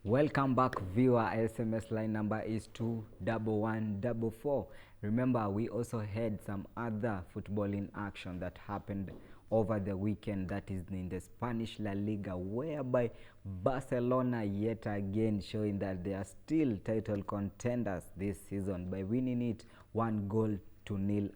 Welcome back, viewer. SMS line number is 21144. Remember, we also had some other footballing action that happened over the weekend, that is in the Spanish La Liga, whereby Barcelona yet again showing that they are still title contenders this season by winning it 1-0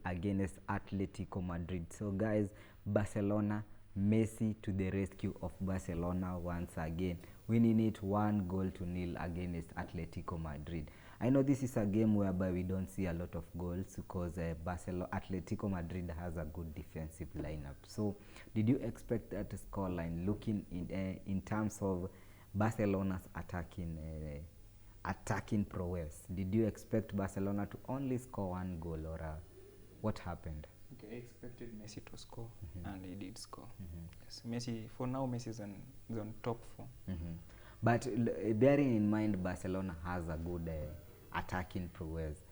against Atletico Madrid. So guys, Barcelona, Messi to the rescue of Barcelona once again, winning it 1-0 against Atletico Madrid. I know this is a game whereby we don't see a lot of goals because Atletico Madrid has a good defensive lineup. So did you expect that scoreline, looking in terms of Barcelona's attacking prowess? Did you expect Barcelona to only score one goal, or what happened? Okay, I expected Messi to score, and he did score. Yes, Messi, for now, Messi is on top form. But bearing in mind Barcelona has a good attacking prowess,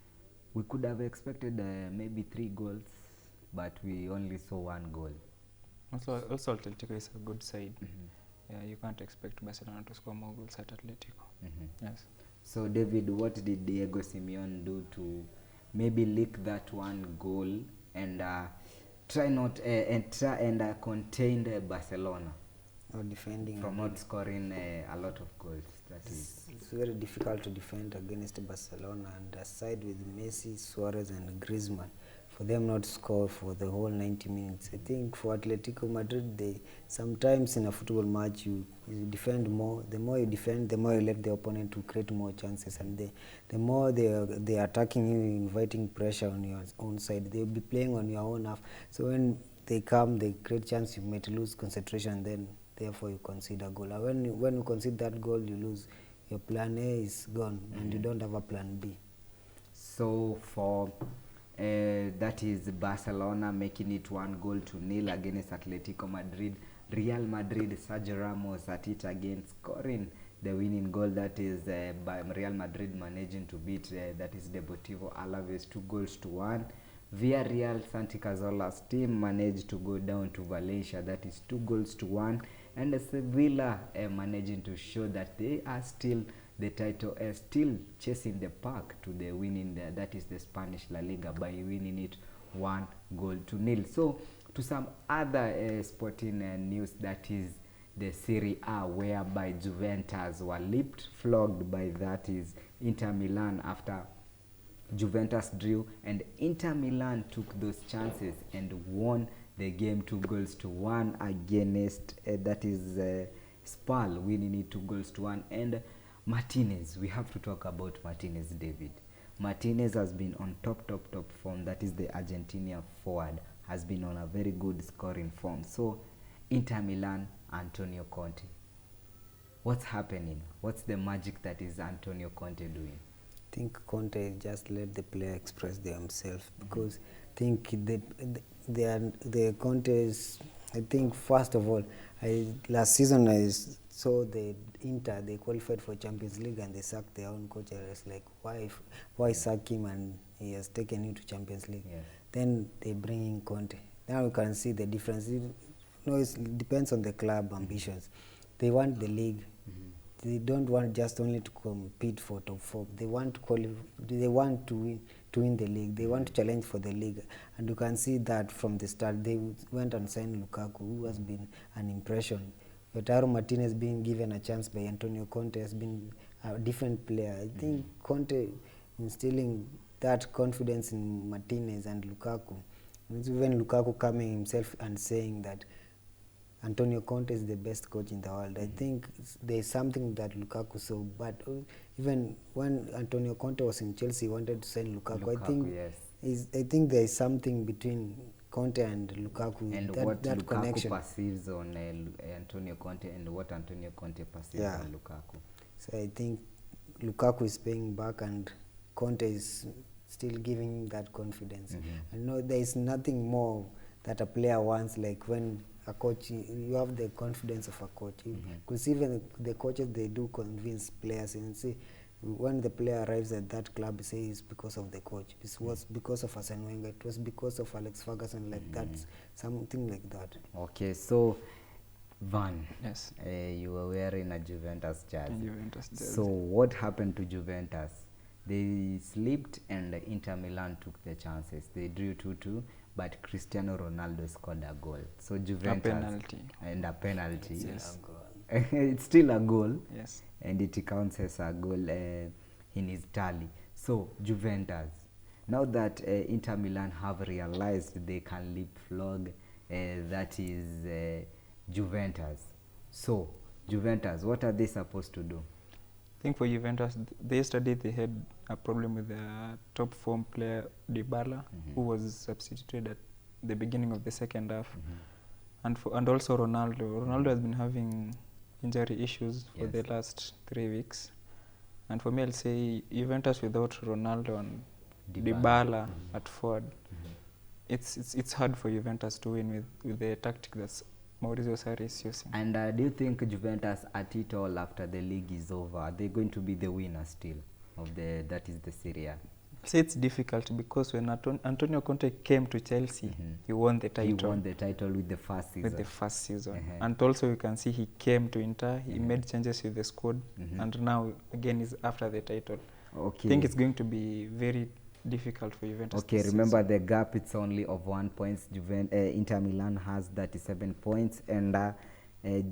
we could have expected maybe 3 goals, but we only saw 1 goal. Also Atletico is a good side. Yeah, you can't expect Barcelona to score more goals at Atletico. Yes. So David, what did Diego Simeone do to maybe leak that 1 goal and try and contain Barcelona defending from not scoring a lot of goals? It's very difficult to defend against Barcelona, and aside with Messi, Suarez and Griezmann, for them not to score for the whole 90 minutes. I think for Atletico Madrid, they sometimes in a football match you defend more. The more you defend, the more you let the opponent to create more chances, and the more they are attacking you, inviting pressure on your own side. They'll be playing on your own half. So when they come, they create chance, you might lose concentration, and then therefore you concede a goal. And when you concede that goal, you lose. Your plan A is gone, and you don't have a plan B. So for that is Barcelona making it 1-0 against Atletico Madrid. Real Madrid, Sergio Ramos at it again, scoring the winning goal. That is by Real Madrid managing to beat that is Deportivo Alaves 2-1. Villarreal, Santi Cazorla's team managed to go down to Valencia, that is 2-1, and Sevilla managing to show that they are still the title, still chasing the pack to the winning, that is the Spanish La Liga, by winning it 1-0. So to some other sporting news, that is the Serie A, whereby Juventus were flogged by, that is Inter Milan, after Juventus drew, and Inter Milan took those chances and won the game 2-1 against that is Spal, winning it 2-1. And Martinez, we have to talk about Martinez, David. Martinez has been on top form. That is the Argentina forward, has been on a very good scoring form. So Inter Milan, Antonio Conte, what's happening? What's the magic that is Antonio Conte doing? I think Conte just let the player express themselves, because I think the Conte's, I think first of all, last season I saw the Inter, they qualified for Champions League and they sacked their own coach. I was like, why sack him, and he has taken you to Champions League? Yes. Then they bring in Conte. Now you can see the difference. It depends on the club ambitions. They want the league. They don't want just only to compete for top 4. They want to They want to win the league. They want to challenge for the league, and you can see that from the start. They went and signed Lukaku, who has been an impression. Lautaro Martinez being given a chance by Antonio Conte has been a different player. I think Conte instilling that confidence in Martinez and Lukaku. Even Lukaku coming himself and saying that Antonio Conte is the best coach in the world. I think there's something that Lukaku saw, but even when Antonio Conte was in Chelsea, he wanted to sign Lukaku. I think there is something between Conte and Lukaku, and what Lukaku connection perceives on Antonio Conte, and what Antonio Conte perceives on Lukaku. So I think Lukaku is paying back, and Conte is still giving that confidence. I know there is nothing more that a player wants, like when a coach, you have the confidence of a coach. Because even the coaches, they do convince players, and say when the player arrives at that club, say it's because of the coach. It was because of Arsene Wenger. It was because of Alex Ferguson, like that, something like that. Okay, so Van, Yes. you were wearing a Juventus jersey. Juventus jersey. So what happened to Juventus? They slipped and Inter Milan took the chances. They drew 2-2, but Cristiano Ronaldo scored a goal. So Juventus penalty. and a penalty. Yes. It's still a goal. Yes. And it counts as a goal in his tally. So Juventus, now that Inter Milan have realized they can leapfrog, that is Juventus. So Juventus, what are they supposed to do? I think for Juventus, yesterday they had a problem with their top form player Dybala, who was substituted at the beginning of the second half, and also Ronaldo. Ronaldo has been having injury issues for the last 3 weeks, and for me, I'll say Juventus without Ronaldo and Dybala at forward, it's hard for Juventus to win with the tactic that's Maurizio Sarri is using. And do you think Juventus at it all after the league is over, are they going to be the winner still of that is the Serie A? So it's difficult because when Antonio Conte came to Chelsea, he won the title. He won the title with the first season. And also you can see he came to Inter, he made changes with the squad, and now again is after the title. Okay. I think it's going to be very difficult for Juventus. Okay, remember the gap, it's only of 1 point. Inter Milan has 37 points and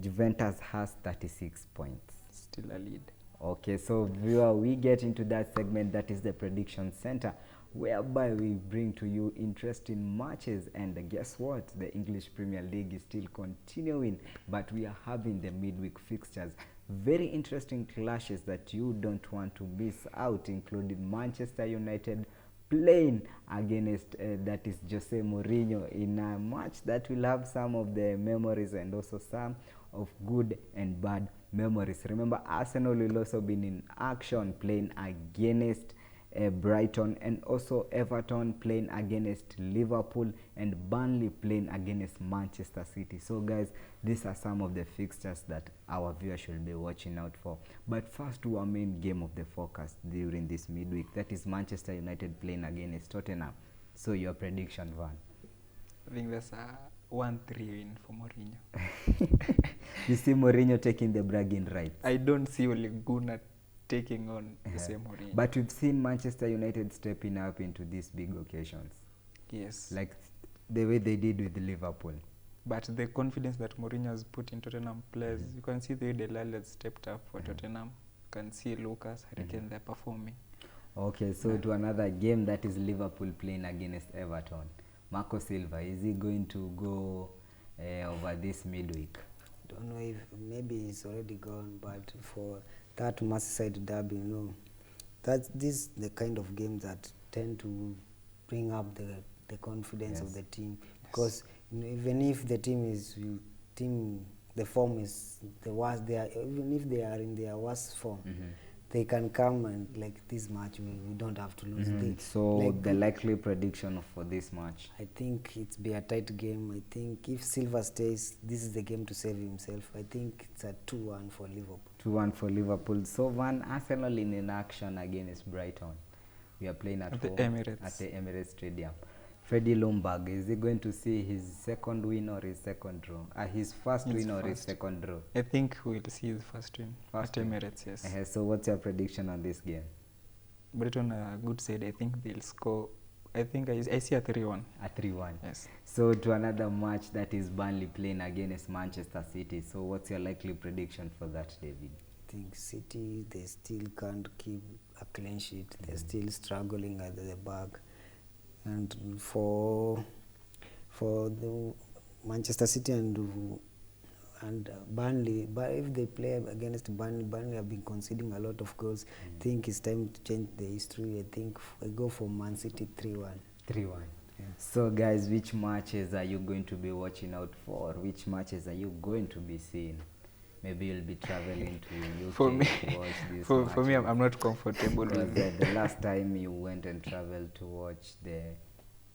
Juventus has 36 points. Still a lead. Okay, so viewer, we get into that segment that is the prediction center, whereby we bring to you interesting matches. And guess what? The English Premier League is still continuing, but we are having the midweek fixtures. Very interesting clashes that you don't want to miss out, including Manchester United playing against that is Jose Mourinho in a match that will have some of the memories and also some of good and bad memories. Remember, Arsenal will also be in action playing against Brighton, and also Everton playing against Liverpool, and Burnley playing against Manchester City. So guys, these are some of the fixtures that our viewers should be watching out for. But first, to our main game of the forecast during this midweek, that is Manchester United playing against Tottenham. So your prediction, Van? I think there's a 1-3 win for Mourinho. You see Mourinho taking the bragging rights? I don't see Ole Gunnar taking on the same Mourinho. But we've seen Manchester United stepping up into these big occasions. Yes. Like the way they did with Liverpool. But the confidence that Mourinho has put in Tottenham players, you can see the way Delali has stepped up for Tottenham. You can see Lucas, Hurricane, they're performing. Okay, so to another game, that is Liverpool playing against Everton. Marco Silva, is he going to go over this midweek? Don't know if maybe he's already gone, but for that Merseyside derby, you know, this the kind of games that tend to bring up the confidence of the team, because you know, even if the the form is the worst, even if they are in their worst form, they can come and like this match we don't have to lose. So like the likely prediction for this match? I think it's be a tight game. I think if Silva stays, this is the game to save himself. I think it's a 2-1 for Liverpool. 2-1 for Liverpool. So Van, Arsenal in action against Brighton. We are playing at the Emirates. At the Emirates Stadium. Freddie Ljungberg, is he going to see his second win or his second draw? His first win or his second draw? I think we'll see his first win at Emirates, yes. So what's your prediction on this game? Brighton a good side. I think they'll score. I think I see a 3-1. A 3-1? Yes. So to another match, that is Burnley playing against Manchester City. So what's your likely prediction for that, David? I think City, they still can't keep a clean sheet. They're still struggling at the back. And for the Manchester City and Burnley, but if they play against Burnley have been conceding a lot of goals. I think it's time to change the history. I think I go for Man City 3-1. 3-1. Yeah. So guys, which matches are you going to be watching out for? Which matches are you going to be seeing? Maybe you'll be traveling to UK for me, to watch this for me, I'm not comfortable with the last time you went and traveled to watch the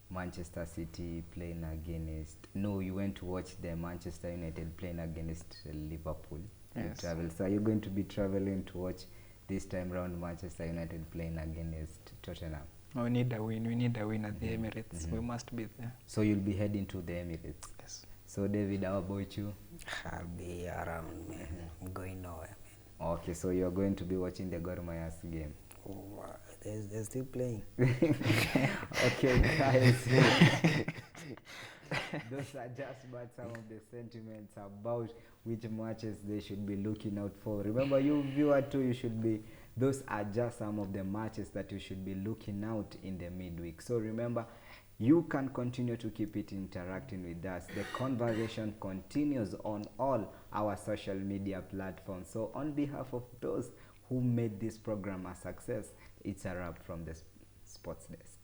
Manchester City playing against... No, you went to watch the Manchester United playing against Liverpool. Yes. So are you going to be traveling to watch this time round Manchester United playing against Tottenham? We need a win. We need a win at the Emirates. We must be there. So you'll be heading to the Emirates? Yes. So David, how about you? I'll be around, man. I'm going nowhere, man. Okay, so you're going to be watching the Gor Mahia's game. Oh, they're still playing. Okay, guys. Those are just but some of the sentiments about which matches they should be looking out for. Remember, you viewer too, you should be. Those are just some of the matches that you should be looking out in the midweek. So remember, you can continue to keep it interacting with us. The conversation continues on all our social media platforms. So on behalf of those who made this program a success, it's a wrap from the Sports Desk.